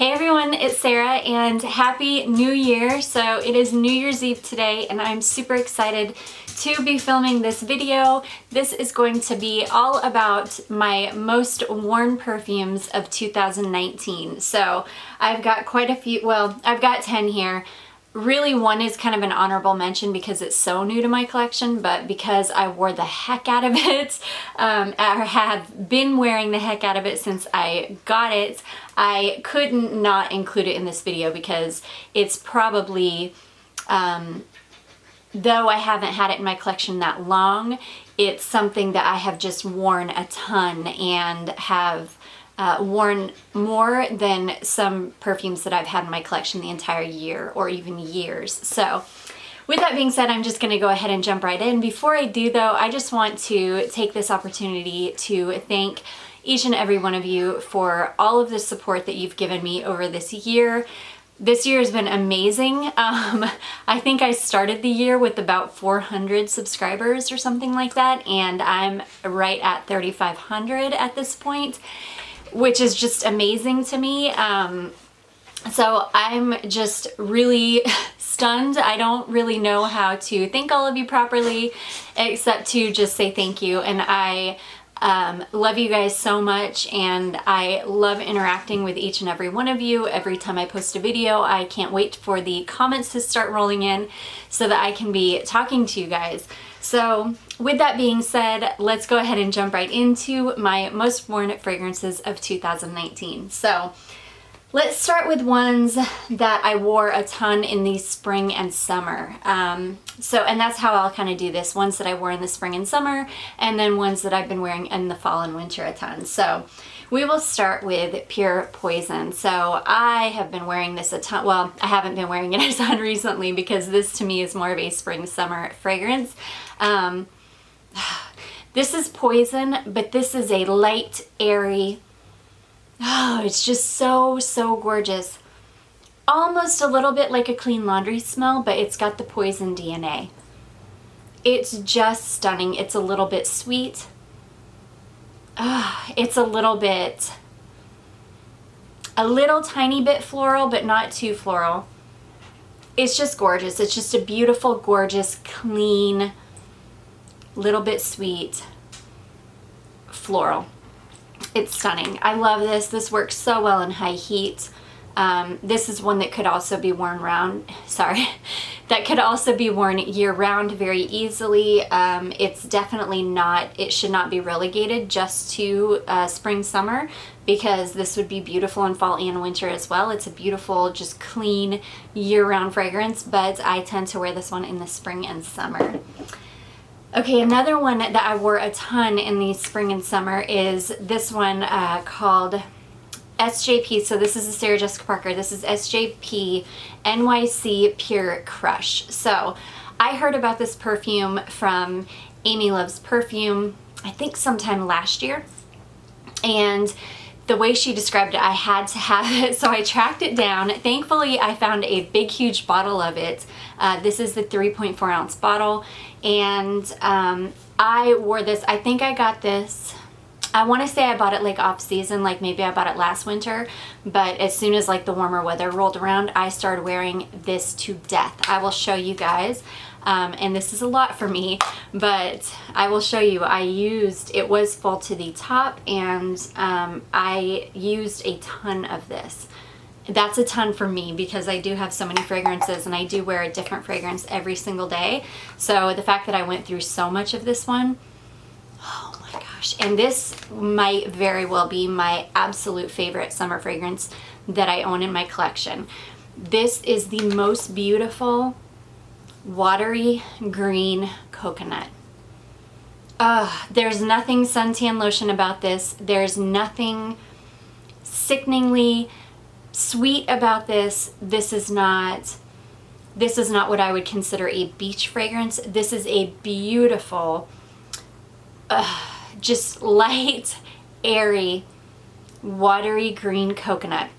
Hey everyone, it's Sarah and Happy New Year. So it is New Year's Eve today and I'm super excited to be filming this video. This is going to be all about my most worn perfumes of 2019. So I've got quite a few, well, I've got 10 here. Really, one is kind of an honorable mention because it's so new to my collection, but because I wore the heck out of it, I have been wearing the heck out of it since I got it, I couldn't not include it in this video because it's probably, though I haven't had it in my collection that long, it's something that I have just worn a ton and have worn more than some perfumes that I've had in my collection the entire year or even years. So with that being said, I'm just going to go ahead and jump right in. Before I do though, I just want to take this opportunity to thank each and every one of you for all of the support that you've given me over this year. This year has been amazing. I think I started the year with about 400 subscribers or something like that, and I'm right at 3,500 at this point, which is just amazing to me. So I'm just really stunned. I don't really know how to thank all of you properly except to just say thank you. And I love you guys so much, and I love interacting with each and every one of you. Every time I post a video, I can't wait for the comments to start rolling in so that I can be talking to you guys. So with that being said, let's go ahead and jump right into my most worn fragrances of 2019. So let's start with ones that I wore a ton in the spring and summer. And that's how I'll kind of do this. Ones that I wore in the spring and summer, and then ones that I've been wearing in the fall and winter a ton. So we will start with Pure Poison. So I have been wearing this a ton. Well, I haven't been wearing it a ton recently because this to me is more of a spring-summer fragrance. This is Poison, but this is a light, airy, oh, it's just so gorgeous. Almost a little bit like a clean laundry smell, but it's got the Poison DNA. It's just stunning. It's a little bit sweet. It's a little tiny bit floral, but not too floral. It's just gorgeous. It's just a beautiful, gorgeous, clean, little bit sweet floral. It's stunning. I love this. This works so well in high heat. This is one that could also be worn that could also be worn year round very easily. It's definitely not, it should not be relegated just to spring, summer, because this would be beautiful in fall and winter as well. It's a beautiful, just clean year round fragrance, but I tend to wear this one in the spring and summer. Okay, another one that I wore a ton in the spring and summer is this one called SJP. So this is a Sarah Jessica Parker. This is SJP NYC Pure Crush. So I heard about this perfume from Amy Loves Perfume, I think sometime last year. And the way she described it, I had to have it, so I tracked it down. Thankfully, I found a big, huge bottle of it. This is the 3.4 ounce bottle, and I wore this. I think I got this, I want to say I bought it like off season, like maybe I bought it last winter, but as soon as like the warmer weather rolled around, I started wearing this to death. I will show you guys. And this is a lot for me, but I will show you. It was full to the top, and I used a ton of this. That's a ton for me because I do have so many fragrances and I do wear a different fragrance every single day. So the fact that I went through so much of this one, oh my gosh. And this might very well be my absolute favorite summer fragrance that I own in my collection. This is the most beautiful watery green coconut. There's nothing suntan lotion about this. There's nothing sickeningly sweet about this. This is not what I would consider a beach fragrance. This is a beautiful, just light, airy, watery green coconut.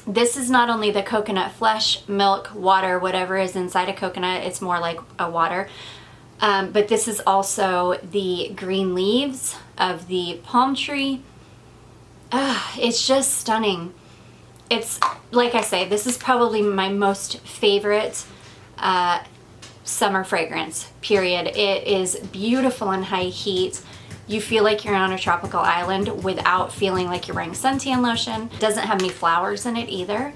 This is not only the coconut flesh, milk, water, whatever is inside a coconut, it's more like a water, but this is also the green leaves of the palm tree. It's just stunning. it's, like I say, this is probably my most favorite summer fragrance, period. It is beautiful in high heat. You feel like you're on a tropical island without feeling like you're wearing suntan lotion. It doesn't have any flowers in it either.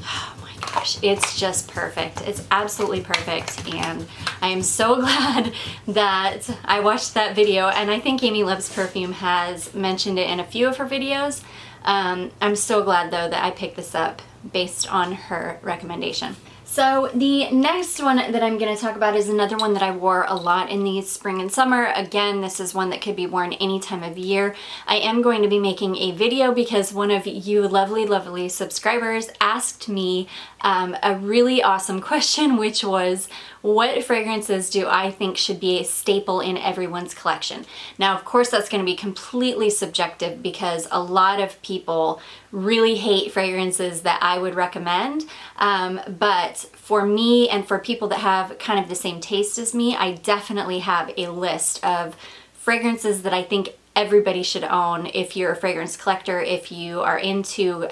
Oh my gosh, it's just perfect. It's absolutely perfect, and I am so glad that I watched that video, and I think Amy Loves Perfume has mentioned it in a few of her videos. I'm so glad though that I picked this up based on her recommendation. So the next one that I'm going to talk about is another one that I wore a lot in the spring and summer. Again, this is one that could be worn any time of year. I am going to be making a video because one of you lovely subscribers asked me a really awesome question, which was, what fragrances do I think should be a staple in everyone's collection? Now, of course, that's going to be completely subjective because a lot of people really hate fragrances that I would recommend. But for me and for people that have kind of the same taste as me, I definitely have a list of fragrances that I think everybody should own if you're a fragrance collector, if you are into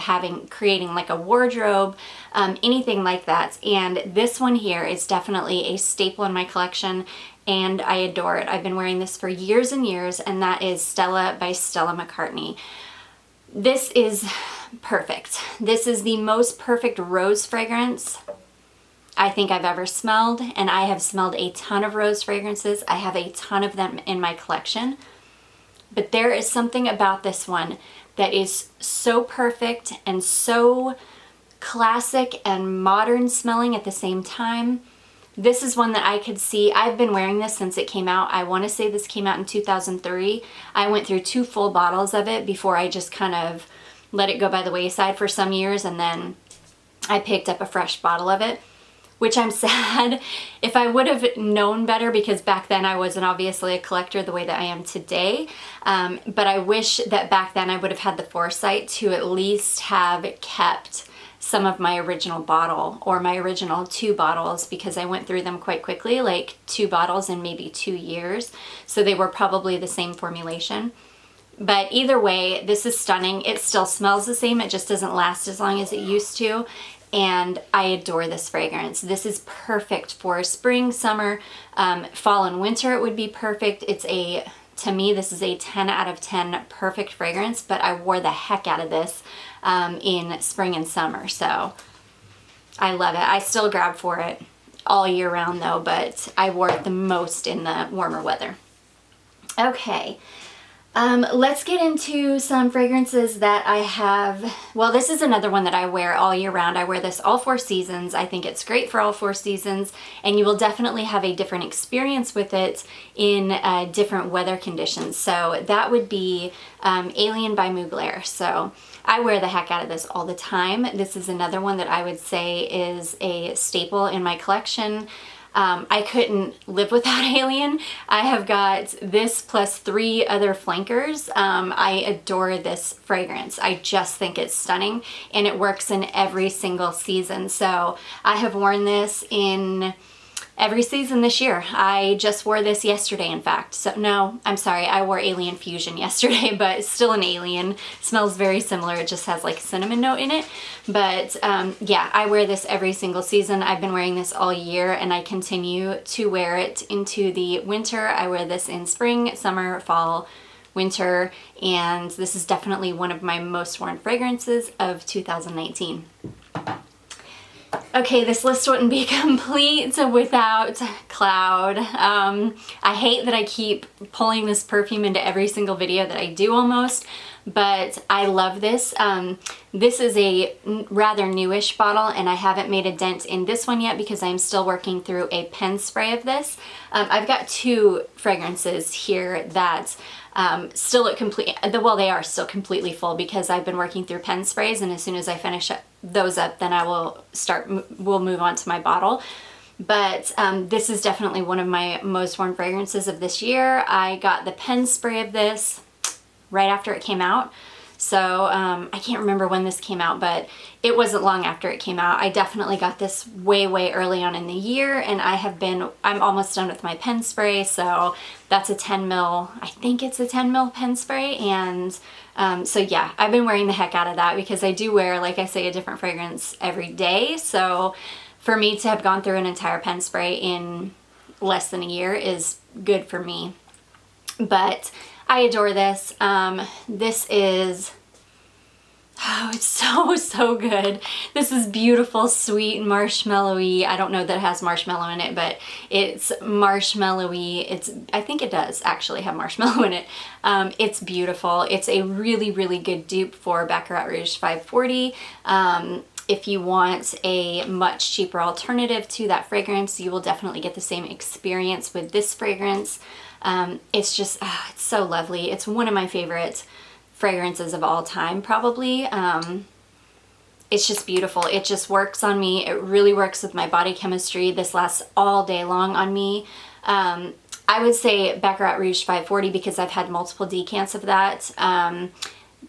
creating like a wardrobe, anything like that. And this one here is definitely a staple in my collection, and I adore it. I've been wearing this for years and years, and that is Stella by Stella McCartney. This is perfect. This is the most perfect rose fragrance I think I've ever smelled, and I have smelled a ton of rose fragrances. I have a ton of them in my collection. But there is something about this one that is so perfect and so classic and modern smelling at the same time. This is one that I could see. I've been wearing this since it came out. I want to say this came out in 2003. I went through 2 full bottles of it before I just kind of let it go by the wayside for some years, and then I picked up a fresh bottle of it, which I'm sad. If I would have known better, because back then I wasn't obviously a collector the way that I am today, but I wish that back then I would have had the foresight to at least have kept some of my original bottle, or my original 2 bottles, because I went through them quite quickly, like 2 bottles in maybe 2 years. So they were probably the same formulation. But either way, this is stunning. It still smells the same. It just doesn't last as long as it used to. And I adore this fragrance. This is perfect for spring, summer, fall and winter. It would be perfect. To me, this is a 10 out of 10 perfect fragrance, but I wore the heck out of this in spring and summer. So I love it. I still grab for it all year round though, but I wore it the most in the warmer weather. Okay. Let's get into some fragrances that I have. Well, this is another one that I wear all year round. I wear this all 4 seasons. I think it's great for all 4 seasons, and you will definitely have a different experience with it in different weather conditions. So that would be Alien by Mugler. So I wear the heck out of this all the time. This is another one that I would say is a staple in my collection. I couldn't live without Alien. I have got this plus 3 other flankers. I adore this fragrance. I just think it's stunning, and it works in every single season. So I have worn this in every season this year. I just wore this yesterday, in fact. So no, I'm sorry, I wore Alien Fusion yesterday, but it's still an Alien. Smells very similar. It just has like a cinnamon note in it. But yeah, I wear this every single season. I've been wearing this all year, and I continue to wear it into the winter. I wear this in spring, summer, fall, winter, and this is definitely one of my most worn fragrances of 2019. Okay, this list wouldn't be complete without Cloud. I hate that I keep pulling this perfume into every single video that I do almost, but I love this. This is a rather newish bottle, and I haven't made a dent in this one yet because I'm still working through a pen spray of this. I've got 2 fragrances here that still look complete. Well, they are still completely full because I've been working through pen sprays, and as soon as I finish those up, then I will we'll move on to my bottle. But this is definitely one of my most worn fragrances of this year. I got the pen spray of this right after it came out, So I can't remember when this came out, but it wasn't long after it came out. I definitely got this way, way early on in the year, and I'm almost done with my pen spray, so that's a 10 mil, I think it's a 10 mil pen spray, and so yeah, I've been wearing the heck out of that because I do wear, like I say, a different fragrance every day, so for me to have gone through an entire pen spray in less than a year is good for me. But I adore this. This is, oh, it's so good. This is beautiful, sweet, marshmallowy. I don't know that it has marshmallow in it, but it's marshmallowy. I think it does actually have marshmallow in it. It's beautiful. It's a really, really good dupe for Baccarat Rouge 540. If you want a much cheaper alternative to that fragrance, you will definitely get the same experience with this fragrance. It's just, it's so lovely. It's one of my favorite fragrances of all time, probably. It's just beautiful. It just works on me. It really works with my body chemistry. This lasts all day long on me. I would say Baccarat Rouge 540 because I've had multiple decants of that.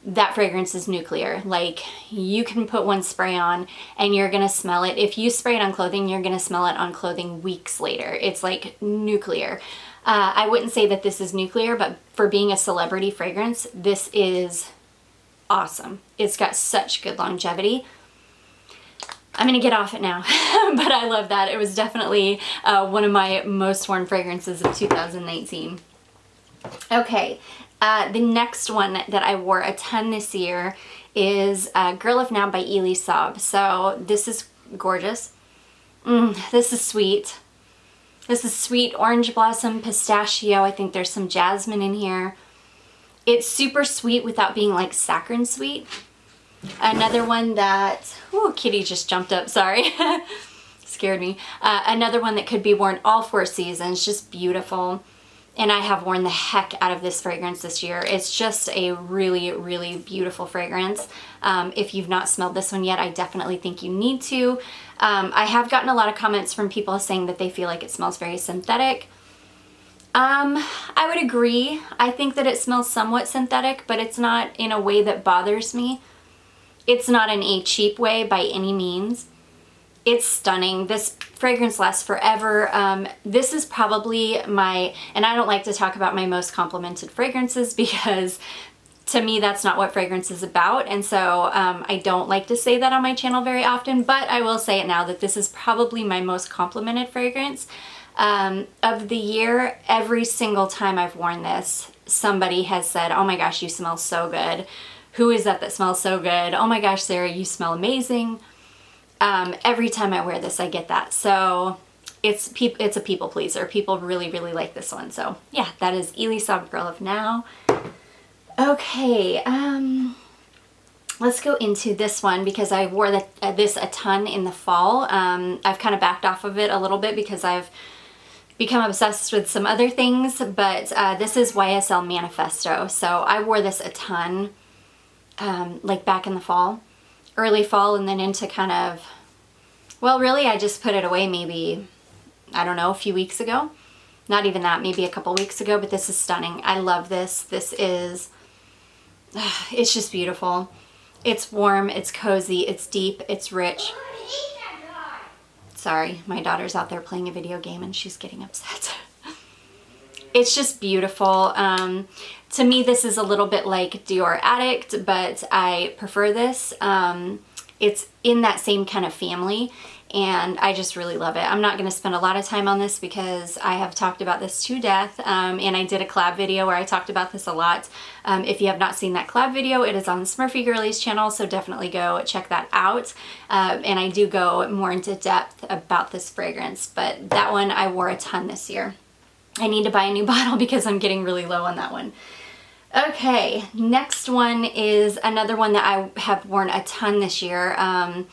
That fragrance is nuclear. Like, you can put one spray on and you're gonna smell it. If you spray it on clothing, you're gonna smell it on clothing weeks later. It's like nuclear. I wouldn't say that this is nuclear, but for being a celebrity fragrance, this is awesome. It's got such good longevity. I'm gonna get off it now, but I love that. It was definitely one of my most worn fragrances of 2019. Okay, the next one that I wore a ton this year is Girl of Now by Elie Saab. So this is gorgeous. This is sweet. This is sweet orange blossom, pistachio. I think there's some jasmine in here. It's super sweet without being like saccharine sweet. Another one that, oh, kitty just jumped up, sorry. Scared me. Another one that could be worn all 4 seasons, just beautiful. And I have worn the heck out of this fragrance this year. It's just a really, really beautiful fragrance. If you've not smelled this one yet, I definitely think you need to. I have gotten a lot of comments from people saying that they feel like it smells very synthetic. I would agree. I think that it smells somewhat synthetic, but it's not in a way that bothers me. It's not in a cheap way by any means. It's stunning. This fragrance lasts forever. This is probably my, and I don't like to talk about my most complimented fragrances because to me that's not what fragrance is about, and so I don't like to say that on my channel very often, but I will say it now that this is probably my most complimented fragrance of the year. Every single time I've worn this, somebody has said, oh my gosh, you smell so good. Who is that smells so good? Oh my gosh, Sarah, you smell amazing. Every time I wear this, I get that. So it's a people pleaser. People really, really like this one. So yeah, that is Elie Saab Girl of Now. Okay, let's go into this one because I wore this a ton in the fall. I've kind of backed off of it a little bit because I've become obsessed with some other things, but this is YSL Manifesto. So I wore this a ton, like back in the fall, early fall, and then into kind of, well, really I just put it away maybe, I don't know, a few weeks ago. Not even that, maybe a couple weeks ago, but this is stunning. I love this. This is, it's just beautiful. It's warm, it's cozy, it's deep, it's rich. Sorry, my daughter's out there playing a video game and she's getting upset. It's just beautiful. To me, this is a little bit like Dior Addict, but I prefer this. It's in that same kind of family, and I just really love it. I'm not going to spend a lot of time on this because I have talked about this to death, and I did a collab video where I talked about this a lot. If you have not seen that collab video, it is on Smurfy Girlie's channel, so definitely go check that out. And I do go more into depth about this fragrance, but that one I wore a ton this year. I need to buy a new bottle because I'm getting really low on that one. Okay, next one is another one that I have worn a ton this year, and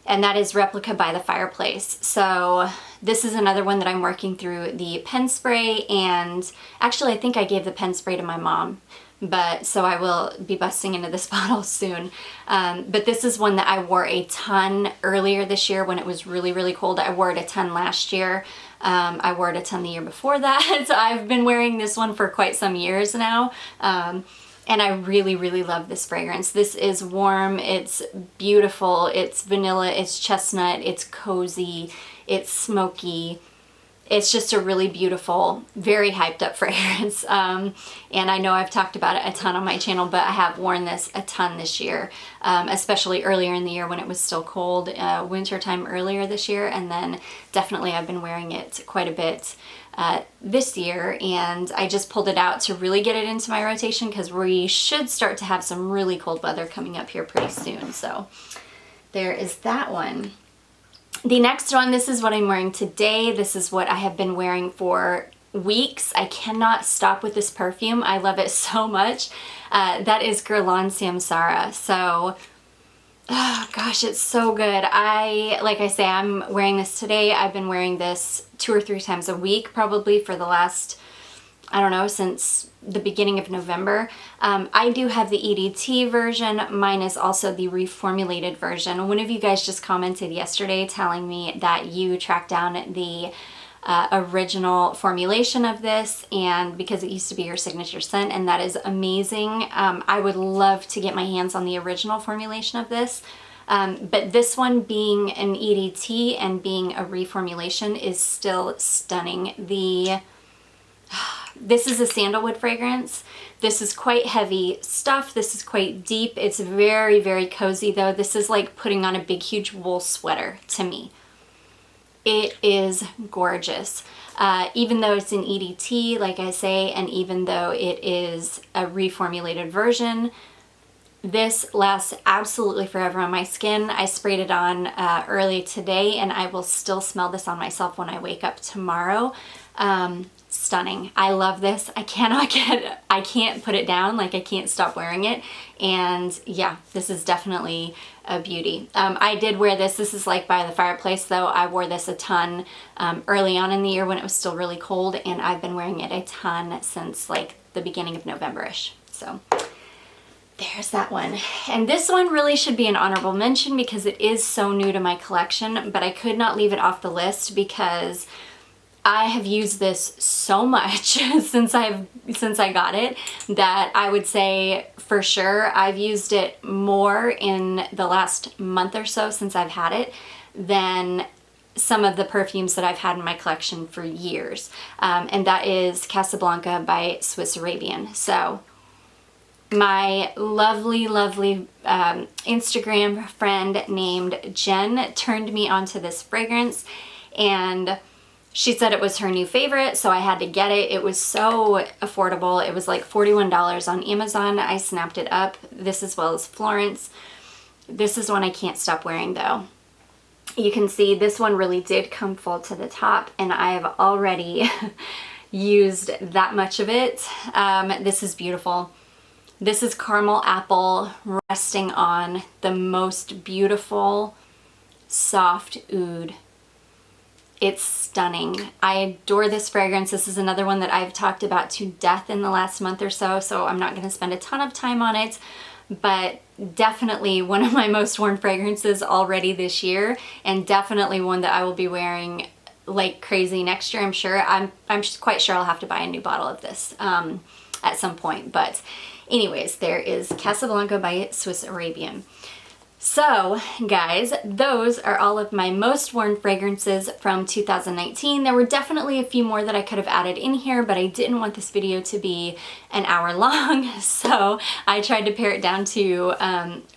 that is Replica by the Fireplace. So this is another one that I'm working through the pen spray, and actually I think I gave the pen spray to my mom, but so I will be busting into this bottle soon. But this is one that I wore a ton earlier this year when it was really, really cold. I wore it a ton last year. I wore it a ton the year before that. So I've been wearing this one for quite some years now. And And I really, really love this fragrance. This is warm, it's beautiful, it's vanilla, it's chestnut, it's cozy, it's smoky. It's just a really beautiful, very hyped up fragrance. And I know I've talked about it a ton on my channel, but I have worn this a ton this year, especially earlier in the year when it was still cold, wintertime earlier this year. And then definitely I've been wearing it quite a bit this year. And I just pulled it out to really get it into my rotation because we should start to have some really cold weather coming up here pretty soon. So there is that one. The next one, this is what I'm wearing today. This is what I have been wearing for weeks. I cannot stop with this perfume. I love it so much. That is Guerlain Samsara. So, oh gosh, it's so good. Like I say, I'm wearing this today. I've been wearing this 2 or 3 times a week probably for the last, I don't know, since the beginning of November. I do have the EDT version. Mine is also the reformulated version. One of you guys just commented yesterday telling me that you tracked down the original formulation of this, and because it used to be your signature scent, and that is amazing. I would love to get my hands on the original formulation of this. But this one being an EDT and being a reformulation is still stunning. This is a sandalwood fragrance. This is quite heavy stuff. This is quite deep. It's very, very cozy though. This is like putting on a big, huge wool sweater to me. It is gorgeous. Even though it's an EDT, like I say, and even though it is a reformulated version, this lasts absolutely forever on my skin. I sprayed it on early today and I will still smell this on myself when I wake up tomorrow. Stunning. I love this. I can't put it down. Like I can't stop wearing it. And yeah, this is definitely a beauty. I did wear this. This is like by the fireplace though. I wore this a ton early on in the year when it was still really cold, and I've been wearing it a ton since like the beginning of November-ish. So there's that one. And this one really should be an honorable mention because it is so new to my collection, but I could not leave it off the list because I have used this so much since I got it that I would say for sure I've used it more in the last month or so since I've had it than some of the perfumes that I've had in my collection for years. And that is Casablanca by Swiss Arabian. So my lovely, lovely Instagram friend named Jen turned me onto this fragrance, and she said it was her new favorite, so I had to get it. It was so affordable. It was like $41 on Amazon. I snapped it up. This as well as Florence. This is one I can't stop wearing though. You can see this one really did come full to the top, and I have already used that much of it. This is beautiful. This is caramel apple resting on the most beautiful soft oud. It's stunning. I adore this fragrance. This is another one that I've talked about to death in the last month or so, so I'm not going to spend a ton of time on it, but definitely one of my most worn fragrances already this year, and definitely one that I will be wearing like crazy next year, I'm sure. I'm quite sure I'll have to buy a new bottle of this at some point, but anyways, there is Casablanca by Swiss Arabian. So guys, those are all of my most worn fragrances from 2019. There were definitely a few more that I could have added in here, but I didn't want this video to be an hour long, so I tried to pare it down to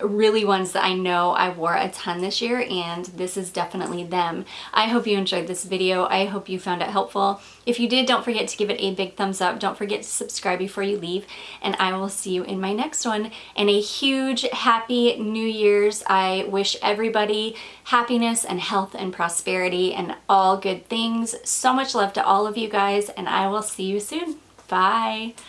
really ones that I know I wore a ton this year, and this is definitely them. I hope you enjoyed this video. I hope you found it helpful. If you did, don't forget to give it a big thumbs up. Don't forget to subscribe before you leave, and I will see you in my next one. And a huge happy New Year's. I wish everybody happiness and health and prosperity and all good things. So much love to all of you guys, and I will see you soon. Bye.